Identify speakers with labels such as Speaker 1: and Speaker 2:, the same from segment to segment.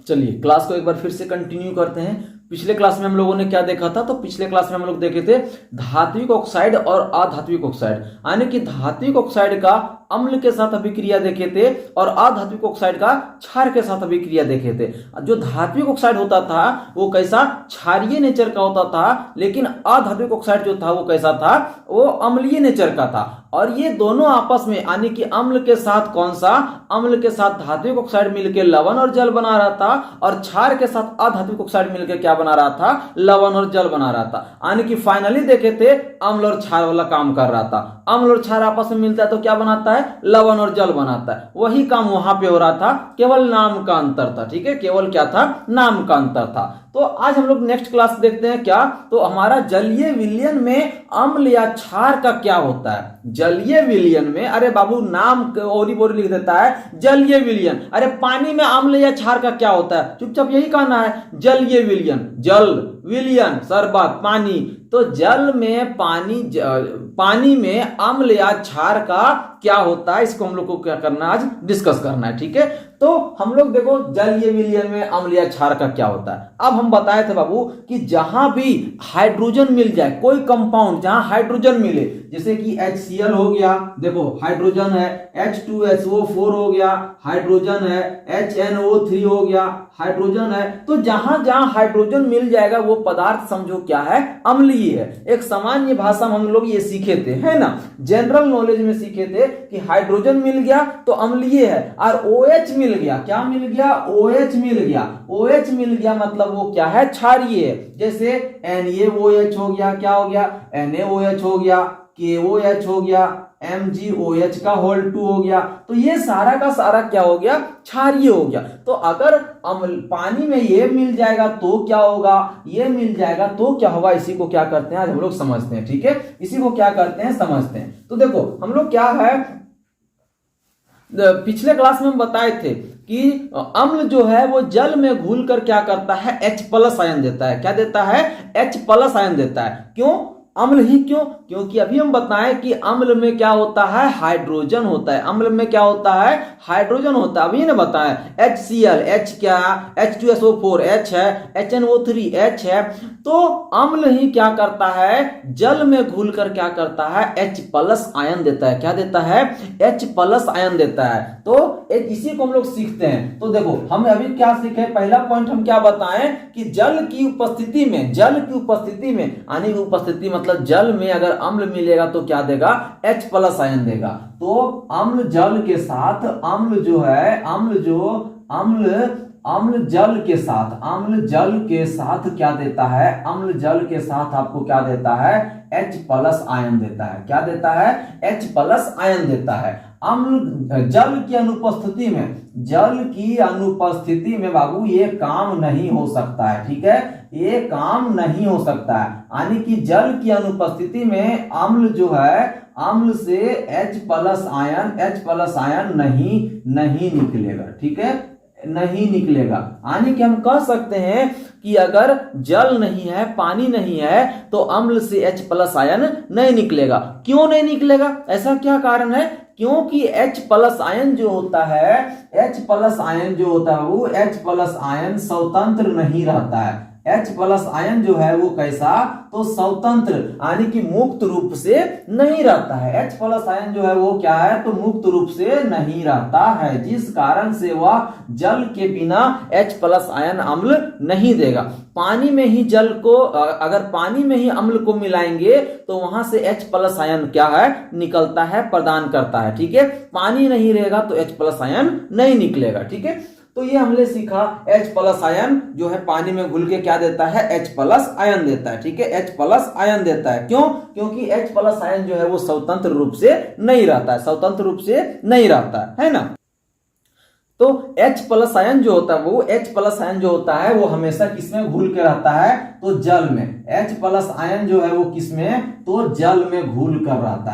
Speaker 1: चलिए क्लास को एक बार फिर से कंटिन्यू करते हैं। पिछले क्लास में हम लोगों ने क्या देखा था, तो पिछले क्लास में हम लोग देखे थे धात्विक ऑक्साइड और अधात्विक ऑक्साइड, यानी कि धात्विक ऑक्साइड का अम्ल के साथ अभिक्रिया देखे थे और अधात्विक ऑक्साइड का क्षार के साथ अभिक्रिया देखे थे। जो धात्विक ऑक्साइड होता था वो कैसा, क्षारीय नेचर का होता था, लेकिन अधात्विक ऑक्साइड जो था वो कैसा था, वो अम्लीय नेचर का था। और ये दोनों आपस में, यानी कि अम्ल के साथ कौन सा, अम्ल के साथ धात्विक ऑक्साइड मिलकर लवण और जल बना रहा था, और क्षार के साथ अधात्विक ऑक्साइड मिलकर क्या बना रहा था, लवण और जल बना रहा था। यानी कि फाइनली देखे थे अम्ल और क्षार वाला काम कर रहा था। अम्ल और क्षार आपस में मिलता है तो क्या बनाता है, लवण और जल बनाता है। वही काम वहां पे हो रहा था, केवल नाम का अंतर था। ठीक है, केवल क्या था, नाम का अंतर था। तो आज हम लोग नेक्स्ट क्लास देखते हैं क्या, तो हमारा जलीय विलयन में अम्ल या क्षार का क्या होता है। जलीय विलयन में, अरे बाबू नाम ओरी बोरी लिख देता है जलीय विलयन, अरे पानी में अम्ल या क्षार का क्या होता है, चुपचाप यही कहना है, जलीय विलयन। जल विलयन शरबत पानी, तो जल में पानी में अम्ल या क्षार का क्या होता है, इसको हम लोग को क्या करना है, आज डिस्कस करना है। ठीक है, तो हम लोग देखो जलीय विलयन में अम्ल या क्षार का क्या होता है। अब हम बताए थे बाबू कि जहां भी हाइड्रोजन मिल जाए, कोई कंपाउंड जहां हाइड्रोजन मिले, जैसे कि HCl हो गया, देखो हाइड्रोजन है, H2SO4 हो गया हाइड्रोजन है, HNO3 हो गया हाइड्रोजन है, तो जहां जहां हाइड्रोजन मिल जाएगा वो पदार्थ समझो क्या है, अम्लीय है। एक सामान्य भाषा में हम लोग ये सीखे थे, है ना, जनरल नॉलेज में सीखे थे कि हाइड्रोजन मिल गया तो अम्लीय है, और OH मिल गया, क्या मिल गया, OH मिल गया। OH मिल गया मतलब वो क्या है, क्षारीय है। जैसे NaOH हो गया, क्या हो गया, NaOH हो गया, KOH हो गया, MgOH का होल 2 हो गया। तो ये सारा का सारा क्या हो गया, क्षारीय हो गया। तो अगर पानी में ये मिल जाएगा तो क्या होगा, ये मिल जाएगा तो क्या होगा, इसी को क्या करते हैं आज हम लोग समझते हैं। ठीक है, इसी को क्या करते हैं समझते हैं। तो देखो हम लोग क्या है, पिछले क्लास में हम बताए थे कि अम्ल जो है वो जल में घुलकर क्या करता है, H+ आयन देता है। क्या देता है, H+ आयन देता है। क्यों अम्ल ही, क्यों, क्योंकि अभी हम बताएं कि अम्ल में क्या होता है, हाइड्रोजन होता है। अम्ल में क्या होता है, हाइड्रोजन होता है। अभी ने बताया HCl, H क्या, H2SO4 H है, HNO3 H है। तो अम्ल ही क्या करता है, जल में घुलकर क्या करता है, H+ आयन देता है। क्या देता है, H+ आयन देता है। तो इसी को हम लोग सीखते हैं। तो देखो हम अभी क्या सीखे, पहला पॉइंट हम क्या बताएं कि जल की उपस्थिति में, यानी उपस्थिति मतलब जल में अगर अम्ल मिलेगा तो क्या देगा, H+ आयन देगा। तो अम्ल जल के साथ, अम्ल जो है, अम्ल जल के साथ क्या देता है, अम्ल जल के साथ आपको क्या देता है, H+ आयन देता है। क्या देता है, H+ आयन देता है। अम्ल जल की अनुपस्थिति में बाबू ये काम नहीं हो सकता है। ठीक है, ये काम नहीं हो सकता है, यानी कि जल की अनुपस्थिति में अम्ल जो है, अम्ल से H+ आयन नहीं निकलेगा। ठीक है, नहीं निकलेगा। यानी कि हम कह सकते हैं कि अगर जल नहीं है, पानी नहीं है, तो अम्ल से H+ आयन नहीं निकलेगा। क्यों नहीं निकलेगा, ऐसा क्या कारण है, क्योंकि H+ आयन जो होता है, वो H+ आयन स्वतंत्र नहीं रहता है। H+ आयन जो है वो कैसा, तो स्वतंत्र, यानी कि मुक्त रूप से नहीं रहता है। H+ आयन जो है वो क्या है, तो मुक्त रूप से नहीं रहता है, जिस कारण से वह जल के बिना H+ आयन अम्ल नहीं देगा। पानी में ही जल को, अगर पानी में ही अम्ल को मिलाएंगे तो वहां से H+ आयन क्या है, निकलता है, प्रदान करता है। ठीक है, पानी नहीं रहेगा तो H+ आयन नहीं निकलेगा। ठीक है, तो ये हमने सीखा H+ आयन जो है पानी में घुल के क्या देता है, H+ आयन देता है। ठीक है, H+ आयन देता है। क्यों, क्योंकि H+ आयन जो है वो स्वतंत्र रूप से नहीं रहता है, ना। तो H+ आयन जो होता है वो हमेशा किसमें घुल के रहता है, तो जल में। H+ आयन जो है वो किसमें, तो जल में घुल कर रहता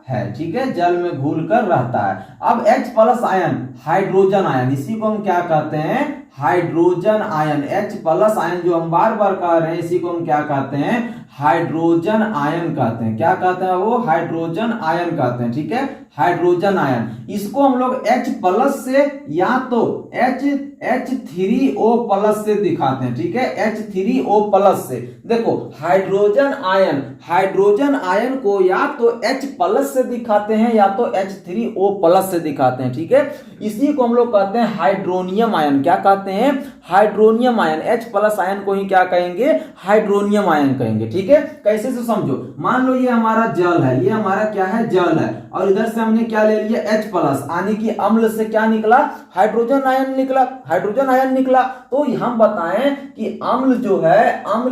Speaker 1: है, ठीक है, जल में घुल कर रहता है। अब H+ आयन हाइड्रोजन आयन, इसी को हम क्या कहते हैं, हाइड्रोजन आयन। H+ आयन जो हम बार बार कह रहे हैं, इसी को हम क्या कहते हैं, हाइड्रोजन आयन कहते हैं। क्या कहते हैं वो? हाइड्रोजन आयन कहते हैं। ठीक है, हाइड्रोजन आयन। इसको हम लोग H+ से या तो H3O+ से दिखाते हैं। ठीक है, H3O+ से। देखो हाइड्रोजन आयन को या तो H+ से दिखाते हैं या तो H3O+ से दिखाते हैं। ठीक है, इसी को हम लोग कहते हैं हाइड्रोनियम आयन। क्या कहते हैं? Hydronium ion. H+ आयन को ही क्या कहेंगे? हाइड्रोनियम आयन कहेंगे। ठीक है, कैसे से समझो। मान लो ये हमारा जल है, ये हमारा क्या है? जल है, और इधर से हमने क्या ले लिया? H+, यानी कि अम्ल से क्या निकला? हाइड्रोजन आयन निकला। हाइड्रोजन आयन निकला तो हम बताएं कि अम्ल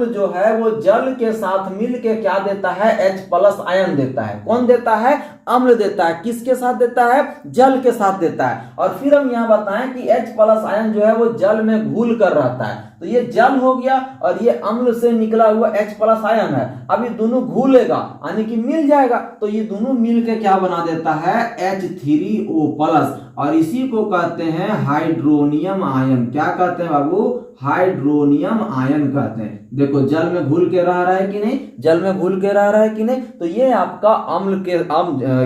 Speaker 1: जो है वो जल के साथ मिलके क्या देता है? H+ आयन देता है। कौन देता है? अम्ल देता है। किसके साथ देता है? जल के साथ देता है। और फिर हम यहां बताएं कि H+ आयन जो है वो जल में घुल कर रहता है। तो ये जल हो गया और ये अम्ल से निकला हुआ H+ आयन है। अब ये दोनों घुलेगा यानी कि मिल जाएगा, तो ये दोनों मिल के क्या बना देता है? H3O+, और इसी को कहते हैं हाइड्रोनियम आयन। क्या कहते हैं बाबू? हाइड्रोनियम आयन कहते हैं। देखो जल में घुल के रह रहा है कि नहीं? जल में घुल के रह रहा है कि नहीं? तो ये आपका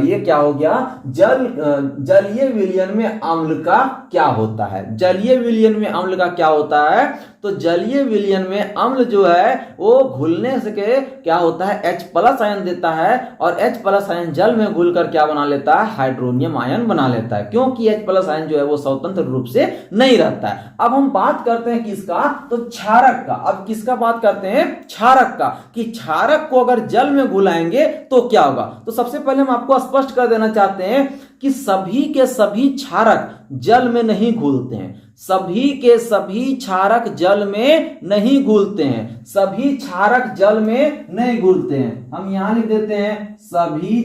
Speaker 1: ये क्या हो गया? जलीय विलयन में अम्ल का क्या होता है? जलीय विलयन में अम्ल का क्या होता है? तो जलीय विलयन में अम्ल जो है वो घुलने से क्या होता है? H+ आयन देता है, और H+ आयन जल में घुलकर क्या बना लेता है? हाइड्रोनियम आयन बना लेता है, क्योंकि H+ आयन जो है वो स्वतंत्र रूप से नहीं रहता है। अब हम बात करते हैं किसका? तो क्षारक का। अब किसका बात करते हैं? क्षारक का, कि क्षारक को अगर जल में घुलाएंगे तो क्या होगा। तो सबसे पहले हम आपको स्पष्ट कर देना चाहते हैं कि सभी के सभी क्षारक जल में नहीं घुलते हैं। सभी के सभी क्षारक जल में नहीं घुलते हैं। सभी क्षारक जल में नहीं घुलते हैं। हम यहां लिख देते हैं सभी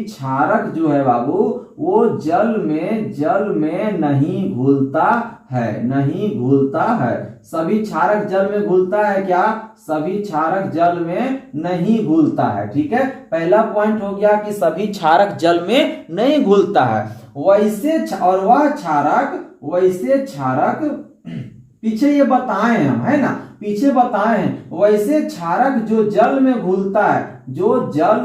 Speaker 1: क्षारक जो है बाबू वो जल में नहीं घुलता है, नहीं घुलता है। सभी क्षारक जल में घुलता है क्या? सभी क्षारक जल में नहीं घुलता है। ठीक है, पहला पॉइंट हो गया कि सभी क्षारक जल में नहीं घुलता है। वैसे क्षारक पीछे ये बताए हम, है ना? पीछे बताए हैं वैसे क्षारक जो जल में घुलता है, जो जल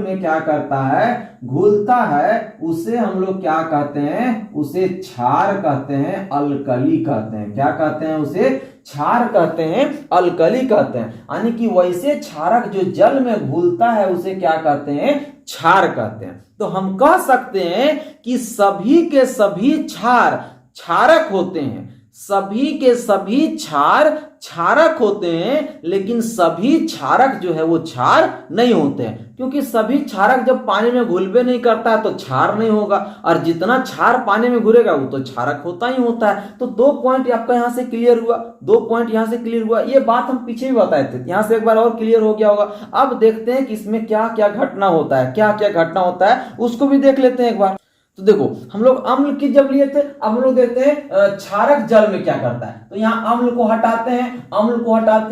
Speaker 1: में क्या करता है? घुलता है, उसे हम लोग क्या कहते हैं? उसे क्षार कहते हैं, अल्कली कहते हैं। क्या कहते हैं? उसे क्षार कहते हैं, अल्कली कहते हैं। यानी कि वैसे क्षारक जो जल में घुलता है उसे क्या कहते हैं? क्षार कहते हैं। तो हम कह सकते हैं कि सभी के सभी क्षारक होते हैं। सभी के सभी क्षारक होते हैं, लेकिन सभी क्षारक जो है वो क्षार नहीं होते हैं, क्योंकि सभी क्षारक जब पानी में घुलबे नहीं करता है तो क्षार नहीं होगा, और जितना क्षार पानी में घुलेगा वो तो क्षारक होता ही होता है। तो 2 पॉइंट आपका यहां से क्लियर हुआ, 2 पॉइंट यहां से क्लियर हुआ। ये बात हम पीछे भी बताए थे, यहां से एक बार और क्लियर हो गया होगा। अब देखते हैं कि इसमें क्या क्या घटना होता है, क्या क्या घटना होता है उसको भी देख लेते हैं एक बार। तो देखो हम लोग अम्ल की जब लिए थे, अब हम लोग देखते हैं क्षारक जल में क्या करता है। तो यहाँ अम्ल को हटाते हैं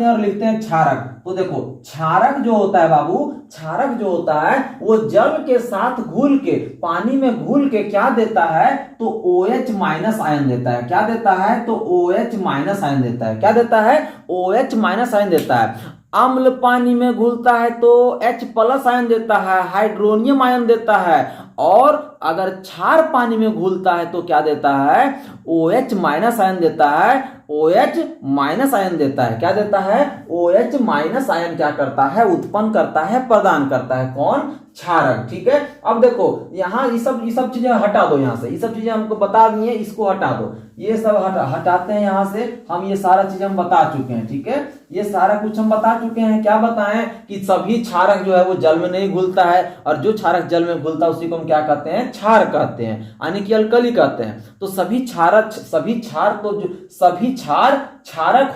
Speaker 1: और लिखते हैं क्षारक। तो देखो क्षारक जो होता है बाबू, क्षारक जो होता है वो जल के साथ घुल के, पानी में घुल के क्या देता है? तो OH- आयन देता है। क्या देता है? तो OH- आयन देता है। क्या देता है? OH- आयन देता है। अम्ल पानी में घुलता है तो H+ आयन देता है, हाइड्रोनियम आयन देता है। और अगर क्षार पानी में घुलता है तो क्या देता है? OH- आयन देता है, OH- आयन देता है। क्या देता है? OH- आयन क्या करता है? उत्पन्न करता है, प्रदान करता है। कौन? क्षारक। ठीक है, अब देखो यहाँ ये सब चीजें हटा दो। यहाँ से ये सब चीजें हमको बता दी है, इसको हटा दो। ये सब हटाते हैं यहाँ से। हम ये सारा चीज हम बता चुके हैं। ठीक है, ये सारा कुछ हम बता चुके हैं। क्या बताएं? कि सभी क्षारक जो है वो जल में नहीं घुलता है, और जो क्षारक जल में घुलता है उसी को हम क्या कहते हैं? क्षार कहते हैं, यानी कि अल्कली कहते हैं। तो सभी क्षारक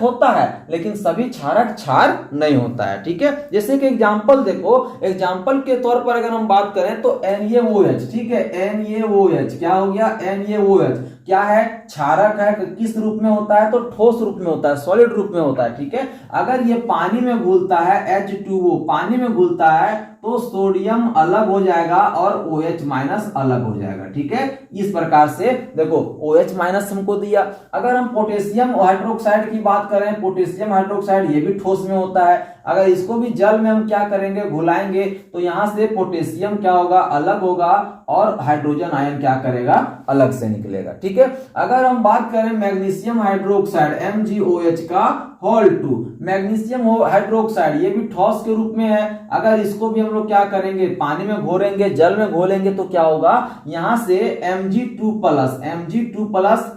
Speaker 1: होता है, लेकिन सभी क्षारक क्षार नहीं होता है। ठीक है, जैसे कि एग्जांपल देखो, एग्जांपल के तौर पर अगर हम बात करें तो NaOH। ठीक है, NaOH क्या हो गया? NaOH। क्या है, क्षारक है, किस रूप में होता है, तो ठोस रूप में होता है, सॉलिड रूप में होता है, ठीक है। अगर ये पानी में घुलता है, H2O पानी में घुलता है, तो सोडियम अलग हो जाएगा और OH माइनस अलग हो जाएगा, ठीक है। इस प्रकार से देखो OH माइनस हमको दिया। अगर हम पोटेशियम हाइड्रोक्साइड की बात करें, पोटेशियम हाइड्रोक्साइड ये भी ठोस में होता है। अगर इसको भी जल में हम क्या करेंगे, घुलाएंगे, तो यहां से पोटेशियम क्या होगा, अलग होगा, और हाइड्रोजन आयन क्या करेगा, अलग से निकलेगा, ठीक है। अगर हम बात करें मैग्नीशियम हाइड्रोक्साइड MgOH का होल 2, मैग्नीशियम हाइड्रोक्साइड ये भी ठोस के रूप में है। अगर इसको भी हम लोग क्या करेंगे, पानी में घोलेंगे, जल में घोलेंगे, तो क्या होगा, यहां से Mg2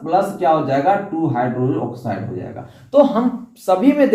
Speaker 1: प्लस क्या हो जाएगा, 2 हाइड्रोजन ऑक्साइड हो जाएगा। तो हम सभी में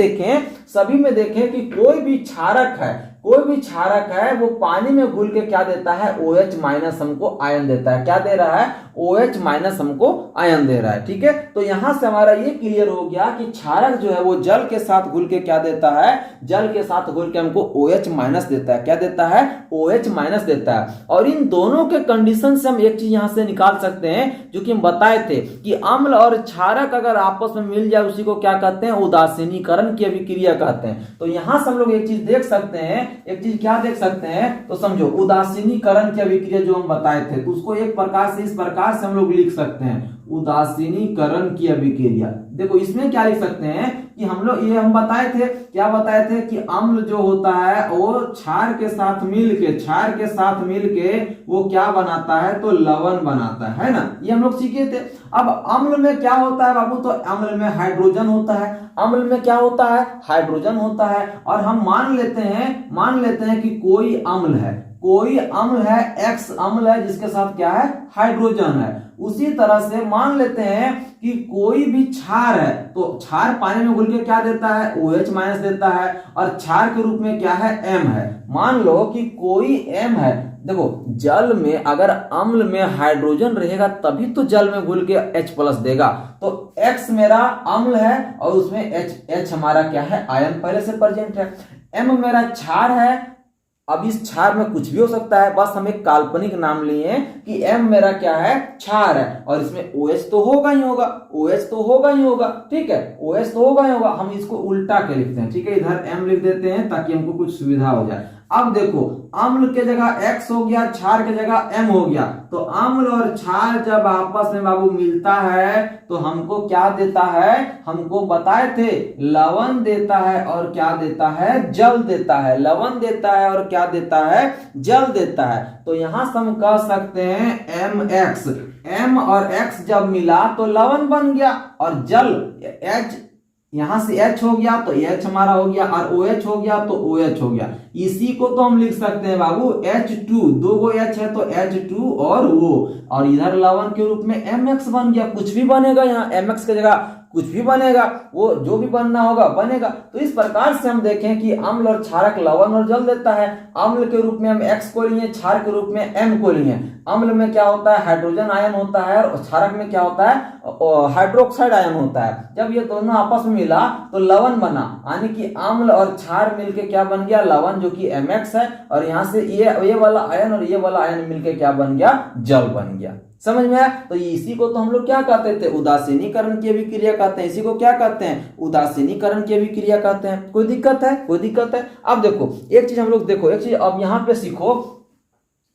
Speaker 1: देखें कि कोई भी क्षारक है, वो पानी में घुल के क्या देता है, OH माइनस हमको आयन देता है। क्या दे रहा है, OH माइनस हमको आयन दे रहा है, ठीक है। तो यहां से हमारा ये क्लियर हो गया कि क्षारक जो है वो जल के साथ घुल के क्या देता है, जल के साथ घुल के हमको OH माइनस देता है। क्या देता है, OH माइनस देता है। और इन दोनों के कंडीशन से हम एक चीज यहां से निकाल सकते हैं, जो कि हम बताए थे कि अम्ल और क्षारक अगर आपस में मिल जाए, उसी को क्या कहते हैं, उदासीनीकरण की अभिक्रिया कहते हैं। तो यहां से हम लोग एक चीज देख सकते हैं, एक चीज क्या देख सकते हैं, तो समझो उदासीनीकरण की अभिक्रिया जो हम बताए थे, तो उसको एक प्रकार से इस प्रकार से हम लोग लिख सकते हैं, उदासीनीकरण की अभिक्रिया। देखो इसमें क्या लिख सकते हैं कि हम लोग ये हम बताए थे, क्या बताए थे कि अम्ल जो होता है वो क्षार के साथ मिलके वो क्या बनाता है, तो लवण बनाता है ना, ये हम लोग सीखे थे। अब अम्ल में क्या होता है बाबू, तो अम्ल में हाइड्रोजन होता है। अम्ल में क्या होता है, हाइड्रोजन होता है। और हम मान लेते हैं कि कोई अम्ल है, X अम्ल है, जिसके साथ क्या है, हाइड्रोजन है। उसी तरह से मान लेते हैं कि कोई भी क्षार है, तो क्षार पानी में घुल के क्या देता है, OH माइनस देता है, और क्षार के रूप में क्या है, M है। मान लो कि कोई M है। देखो जल में अगर अम्ल में हाइड्रोजन रहेगा तभी तो जल में घुल के H प्लस देगा। तो X मेरा अम्ल है और उसमें H हमारा क्या है, आयन पहले से प्रेजेंट है। M मेरा क्षार है। अब इस क्षार में कुछ भी हो सकता है, बस हम एक काल्पनिक नाम लिए कि M मेरा क्या है, क्षार है, और इसमें OH तो होगा ही होगा, ठीक है, OH तो होगा ही होगा। हम इसको उल्टा के लिखते हैं, ठीक है, इधर M लिख देते हैं ताकि हमको कुछ सुविधा हो जाए। अब देखो अम्ल के जगह X हो गया, क्षार के जगह M हो गया। तो अम्ल और क्षार जब आपस में बाबू मिलता है तो हमको क्या देता है, हमको बताए थे, लवण देता है और क्या देता है, जल देता है। लवण देता है और क्या देता है, जल देता है। तो यहां से हम कह सकते हैं MX, M और X जब मिला तो लवण बन गया, और जल H, यहां से H हो गया तो H हमारा हो गया, और OH हो गया तो OH हो गया। इसी को तो हम लिख सकते हैं बाबू H2, 2 गो H है तो H2 और O, और इधर लवण के रूप में MX बन गया। कुछ भी बनेगा यहाँ, MX की जगह कुछ भी बनेगा, वो जो भी बनना होगा बनेगा। तो इस प्रकार से हम देखें कि अम्ल और क्षारक लवण और जल देता है। अम्ल के रूप में हम X को लिए, क्षार के रूप में M को लिए। अम्ल में क्या होता है, हाइड्रोजन आयन होता है, और क्षारक में क्या होता है, हाइड्रोक्साइड आयन होता है। जब ये दोनों आपस में मिला तो लवण बना, यानी कि अम्ल और क्षार मिलके क्या बन गया, लवण, जो कि MX है, और यहाँ से ये वाला आयन और ये वाला आयन मिलके क्या बन गया, जल बन गया। समझ में आया? तो इसी को तो हम लोग क्या कहते थे, उदासीनीकरण की अभिक्रिया कहते हैं। इसी को क्या कहते हैं, उदासीनीकरण की अभिक्रिया कहते हैं। कोई दिक्कत है, कोई दिक्कत है? अब देखो एक चीज हम लोग, देखो एक चीज अब यहाँ पे सीखो,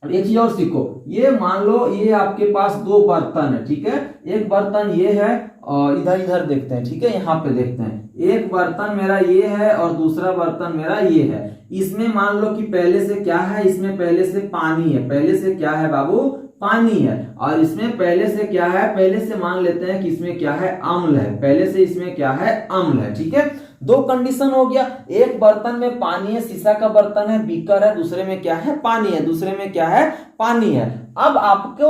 Speaker 1: एक चीज और सीखो। ये मान लो ये आपके पास 2 बर्तन है, ठीक है। एक बर्तन ये है और इधर देखते हैं, ठीक है, यहाँ पे देखते हैं। एक बर्तन मेरा ये है और दूसरा बर्तन मेरा ये है। इसमें मान लो कि पहले से क्या है, इसमें पहले से पानी है। पहले से क्या है बाबू, पानी है। और इसमें पहले से क्या है, पहले से मान लेते हैं कि इसमें क्या है, अम्ल है। पहले से इसमें क्या है, अम्ल है, ठीक है। 2 कंडीशन हो गया। एक बर्तन में पानी है, शीशा का बर्तन है, बीकर है, दूसरे में क्या है, पानी है, दूसरे में क्या है, पानी है। अब आपको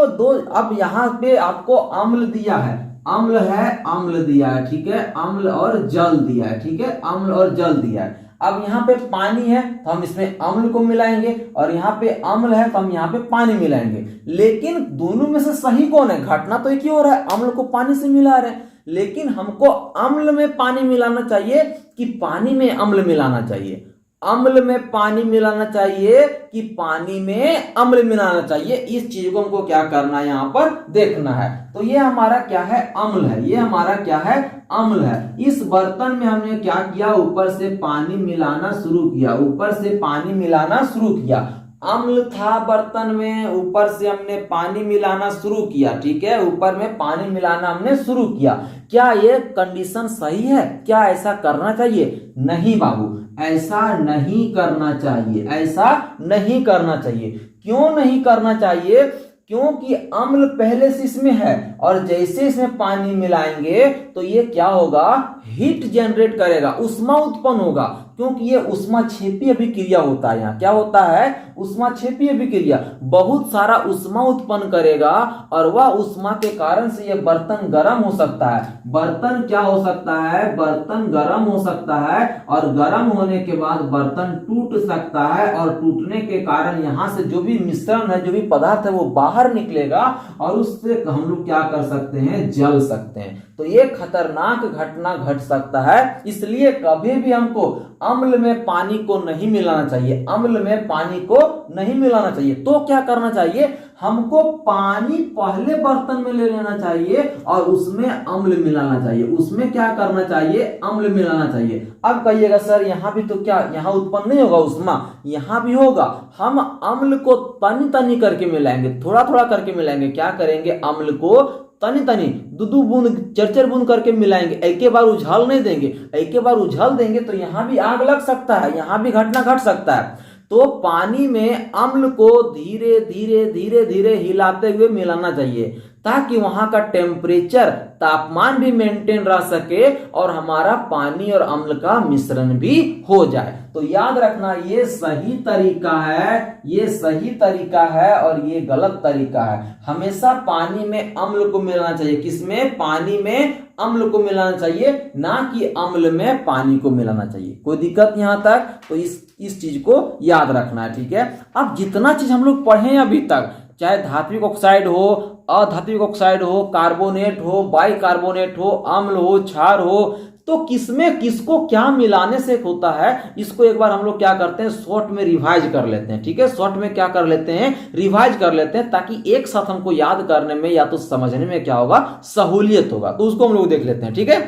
Speaker 1: अब यहाँ पे आपको अम्ल दिया है, अम्ल है, अम्ल दिया है, ठीक है, अम्ल और जल दिया है, ठीक है, अम्ल और जल दिया है। अब यहाँ पे पानी है तो हम इसमें अम्ल को मिलाएंगे, और यहाँ पे अम्ल है तो हम यहाँ पे पानी मिलाएंगे। लेकिन दोनों में से सही कौन है, घटना तो एक ही हो रहा है, अम्ल को पानी से मिला रहे हैं, लेकिन हमको अम्ल में पानी मिलाना चाहिए कि पानी में अम्ल मिलाना चाहिए। अम्ल में पानी मिलाना चाहिए कि पानी में अम्ल मिलाना चाहिए, इस चीज को हमको क्या करना है, यहाँ पर देखना है। तो ये हमारा क्या है, अम्ल है, ये हमारा क्या है, अम्ल है। इस बर्तन में हमने क्या किया, ऊपर से पानी मिलाना शुरू किया, ऊपर से पानी मिलाना शुरू किया। अम्ल था बर्तन में, ऊपर से हमने पानी मिलाना शुरू किया, ठीक है, ऊपर में पानी मिलाना हमने शुरू किया। क्या ये कंडीशन सही है? क्या ऐसा करना चाहिए? नहीं बाबू, ऐसा नहीं करना चाहिए, ऐसा नहीं करना चाहिए। क्यों नहीं करना चाहिए? क्योंकि अम्ल पहले से इसमें है और जैसे इसमें पानी मिलाएंगे तो ये क्या होगा, हीट जनरेट करेगा, ऊष्मा उत्पन्न होगा, क्योंकि ये ऊष्माक्षेपीय अभिक्रिया होता है। यहाँ क्या होता है, ऊष्माक्षेपीय अभिक्रिया, बहुत सारा ऊष्मा उत्पन्न करेगा और वह ऊष्मा के कारण से ये बर्तन गर्म हो सकता है। बर्तन क्या हो सकता है, बर्तन गर्म हो सकता है और गर्म होने के बाद बर्तन टूट सकता है और टूटने के कारण यहाँ से जो भी मिश्रण है, जो भी पदार्थ है वो बाहर निकलेगा और उससे हम लोग क्या कर सकते हैं, जल सकते हैं। तो ये खतरनाक घटना घट सकता है, इसलिए कभी भी हमको अम्ल में पानी को नहीं मिलाना चाहिए, अम्ल में पानी को नहीं मिलाना चाहिए। तो क्या करना चाहिए, हमको पानी पहले बर्तन में ले लेना चाहिए और उसमें अम्ल मिलाना चाहिए, उसमें क्या करना चाहिए, अम्ल मिलाना चाहिए। अब कहिएगा सर यहाँ भी तो क्या, यहाँ उत्पन्न नहीं होगा ऊष्मा? यहाँ भी होगा। हम अम्ल को तनी तनी करके मिलाएंगे, थोड़ा थोड़ा करके मिलाएंगे। क्या करेंगे, अम्ल को तनी तनी, दो बूंद, चार बूंद करके मिलाएंगे, एक बार उछाल नहीं देंगे। एक बार उछाल देंगे तो यहाँ भी आग लग सकता है, यहाँ भी घटना घट सकता है। तो पानी में अम्ल को धीरे धीरे धीरे धीरे हिलाते हुए मिलाना चाहिए ताकि वहां का टेम्परेचर, तापमान भी मेंटेन रह सके और हमारा पानी और अम्ल का मिश्रण भी हो जाए। तो याद रखना, ये सही तरीका है, ये सही तरीका है और ये गलत तरीका है। हमेशा पानी में अम्ल को मिलाना चाहिए, किसमें, पानी में अम्ल को मिलाना चाहिए, ना कि अम्ल में पानी को मिलाना चाहिए। कोई दिक्कत यहां तक? तो इस चीज को याद रखना है, ठीक है। अब जितना चीज हम लोग पढ़े अभी तक, चाहे धात्विक ऑक्साइड हो, अधात्विक ऑक्साइड हो, कार्बोनेट हो, बाइकार्बोनेट हो, अम्ल हो, क्षार हो, तो किसमें किसको क्या मिलाने से होता है, इसको एक बार हम लोग क्या करते हैं, शॉर्ट में रिवाइज कर लेते हैं, ठीक है। शॉर्ट में क्या कर लेते हैं, रिवाइज कर लेते हैं, ताकि एक साथ हमको याद करने में या तो समझने में क्या होगा, सहूलियत होगा। तो उसको हम लोग देख लेते हैं, ठीक है।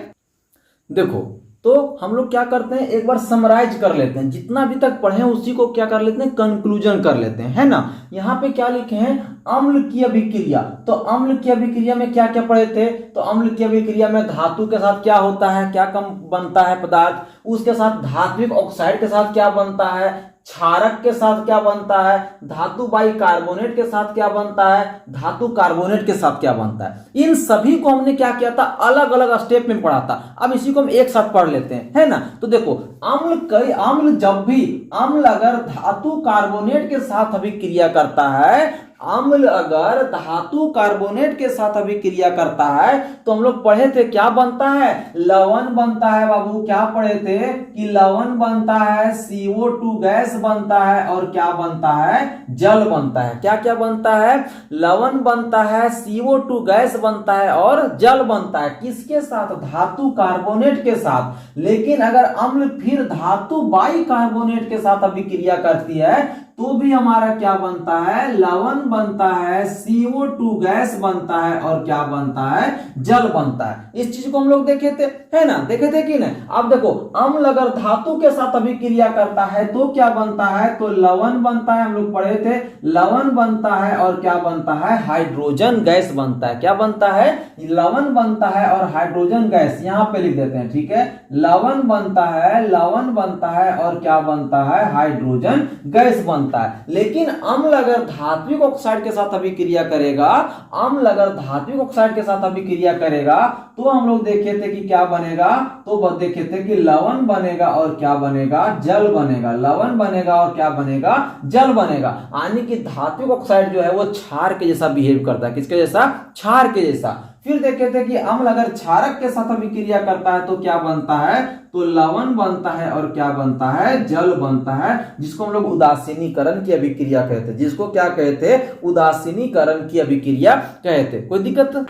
Speaker 1: देखो, तो हम लोग क्या करते हैं, एक बार समराइज कर लेते हैं, जितना भी तक पढ़े हैं उसी को क्या कर लेते हैं, कंक्लूजन कर लेते हैं, है ना। यहाँ पे क्या लिखे हैं, अम्ल की अभिक्रिया। तो अम्ल की अभिक्रिया में क्या क्या पढ़े थे, तो अम्ल की अभिक्रिया में धातु के साथ क्या होता है, क्या कम बनता है पदार्थ, उसके साथ धात्विक ऑक्साइड के साथ क्या बनता है, क्षारक के साथ क्या बनता है, धातु बाइकार्बोनेट के साथ क्या बनता है, धातु कार्बोनेट के साथ क्या बनता है। इन सभी को हमने क्या किया था, अलग अलग स्टेप में पढ़ा था। अब इसी को हम एक साथ पढ़ लेते हैं, है ना। तो देखो, अम्ल जब भी, अम्ल अगर धातु कार्बोनेट के साथ अभिक्रिया करता है, अम्ल अगर धातु कार्बोनेट के साथ अभिक्रिया करता है तो हम लोग पढ़े थे क्या बनता है, लवण बनता है बाबू। क्या पढ़े थे कि लवण बनता है, CO2 गैस बनता है और क्या बनता है, जल बनता है। क्या क्या बनता है, लवण बनता है, CO2 गैस बनता है और जल बनता है। किसके साथ, धातु कार्बोनेट के साथ। लेकिन अगर अम्ल फिर धातु बाइकार्बोनेट के साथ अभिक्रिया करती है तो भी हमारा क्या बनता है, लवण बनता है, CO2 गैस बनता है और क्या बनता है, जल बनता है। इस चीज को हम लोग देखे थे, है ना, देखे थे कि नहीं। अब देखो, अम्ल अगर धातु के साथ अभिक्रिया करता है तो क्या बनता है, तो लवण बनता है, हम लोग पढ़े थे, लवण बनता है और क्या बनता है, हाइड्रोजन गैस बनता है। क्या बनता है, लवण बनता है और हाइड्रोजन गैस, यहां पे लिख देते हैं, ठीक है। लवण बनता है, लवण बनता है और क्या बनता है, हाइड्रोजन गैस बनता है। लेकिन अम्ल अगर धात्विक ऑक्साइड के साथ अभिक्रिया करेगा, अम्ल अगर धात्विक ऑक्साइड के साथ अभिक्रिया करेगा तो हम लोग देखे थे कि क्या बनेगा, तो देखे थे कि लवण बनेगा और क्या बनेगा, जल बनेगा। लवण बनेगा और क्या बनेगा, जल बनेगा। यानी कि धात्विक ऑक्साइड जो है वो क्षार के जैसा बिहेव करता है। किसके जैसा, क्षार के जैसा। फिर देखे थे कि अम्ल अगर क्षारक के साथ अभिक्रिया करता है तो क्या बनता है, तो लवण बनता है और क्या बनता है, जल बनता है, जिसको हम लोग उदासीनीकरण की अभिक्रिया कहते हैं। जिसको क्या कहते हैं, उदासीनीकरण की अभिक्रिया कहते हैं। कोई दिक्कत।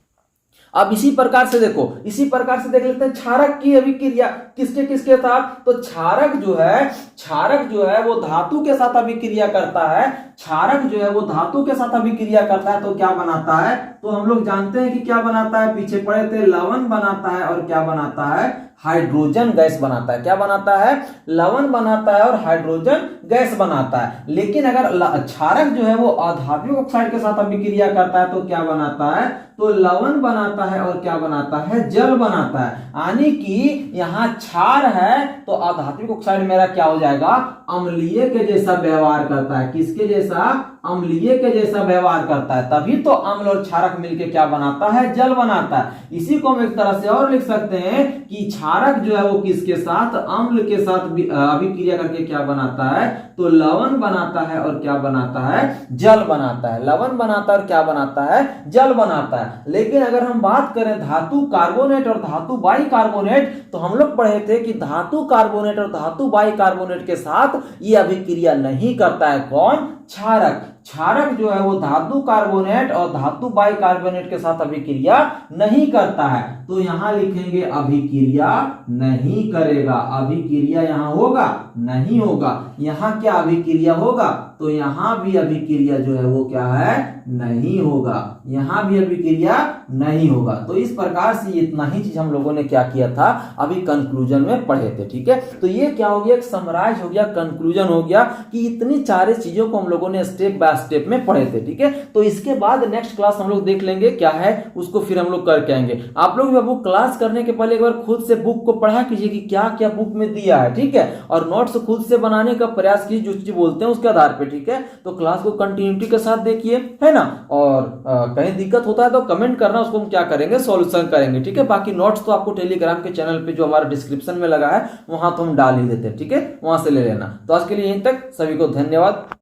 Speaker 1: अब इसी प्रकार से देखो, इसी प्रकार से देख लेते हैं क्षारक की अभिक्रिया किसके किसके साथ। तो क्षारक जो है वो धातु के साथ अभिक्रिया करता है। क्षारक जो है वो धातु के साथ अभिक्रिया करता है तो क्या बनाता है, तो हम लोग जानते हैं कि क्या बनाता है, पीछे पढ़े थे, लवण बनाता है और क्या बनाता है, हाइड्रोजन गैस बनाता है। क्या बनाता है, लवण बनाता है और हाइड्रोजन गैस बनाता है। लेकिन अगर क्षारक जो है वो अधात्विक ऑक्साइड के साथ अभिक्रिया करता है तो क्या बनाता है, तो लवण बनाता है और क्या बनाता है, जल बनाता है। यानी कि यहां क्षार है तो अधात्विक ऑक्साइड मेरा क्या हो जाएगा, अम्लीय के जैसा व्यवहार करता है। किसके जैसा, अम्लीय के जैसा व्यवहार करता है, तभी तो अम्ल और क्षारक मिलकर क्या बनाता है, जल बनाता है। इसी को हम एक तरह से और लिख सकते हैं कि क्षारक जो है वो किसके साथ, अम्ल के साथ अभिक्रिया करके क्या बनाता है, तो लवण बनाता है और क्या बनाता है, जल बनाता है। लवण बनाता है और क्या बनाता है, जल बनाता है। लेकिन अगर हम बात करें धातु कार्बोनेट और धातु बाइकार्बोनेट, तो हम लोग पढ़े थे कि धातु कार्बोनेट और धातु बाइकार्बोनेट के साथ ये अभिक्रिया नहीं करता है। कौन, क्षारक। क्षारक जो है वो धातु कार्बोनेट और धातु बाइकार्बोनेट के साथ अभिक्रिया नहीं करता है। तो यहां लिखेंगे अभिक्रिया नहीं करेगा। अभिक्रिया यहां होगा, नहीं होगा। यहां क्या अभिक्रिया होगा, तो यहां भी अभिक्रिया जो है वो क्या है, नहीं होगा। यहां भी अभिक्रिया नहीं होगा। तो इस प्रकार से इतना ही चीज हम लोगों ने क्या किया था, अभी कंक्लूजन में पढ़े थे। ठीक है, तो ये क्या हो गया, एक समराइज हो गया, कंक्लूजन हो गया कि इतनी सारी चीजों को हम लोगों ने स्टेप बाय स्टेप में पढ़े थे। ठीक है, तो इसके बाद नेक्स्ट क्लास हम लोग देख लेंगे क्या है, उसको फिर हम लोग करके आएंगे। आप लोग बाबू क्लास करने के पहले एक बार खुद से बुक को पढ़ा कीजिए कि क्या क्या बुक में दिया है। ठीक है, और नोट्स खुद से बनाने का प्रयास कीजिए, जो चीज बोलते हैं उसके आधार पे। ठीक है, तो क्लास को कंटिन्यूटी के साथ देखिए, है ना। और कहीं दिक्कत होता है तो कमेंट करना, उसको हम क्या करेंगे, सॉल्यूशन करेंगे। ठीक है, बाकी नोट्स तो आपको टेलीग्राम के चैनल पे जो हमारा डिस्क्रिप्शन में लगा है वहां तो हम डाल ही देते हैं। ठीक है, वहां से ले लेना। तो आज के लिए यहीं तक, सभी को धन्यवाद।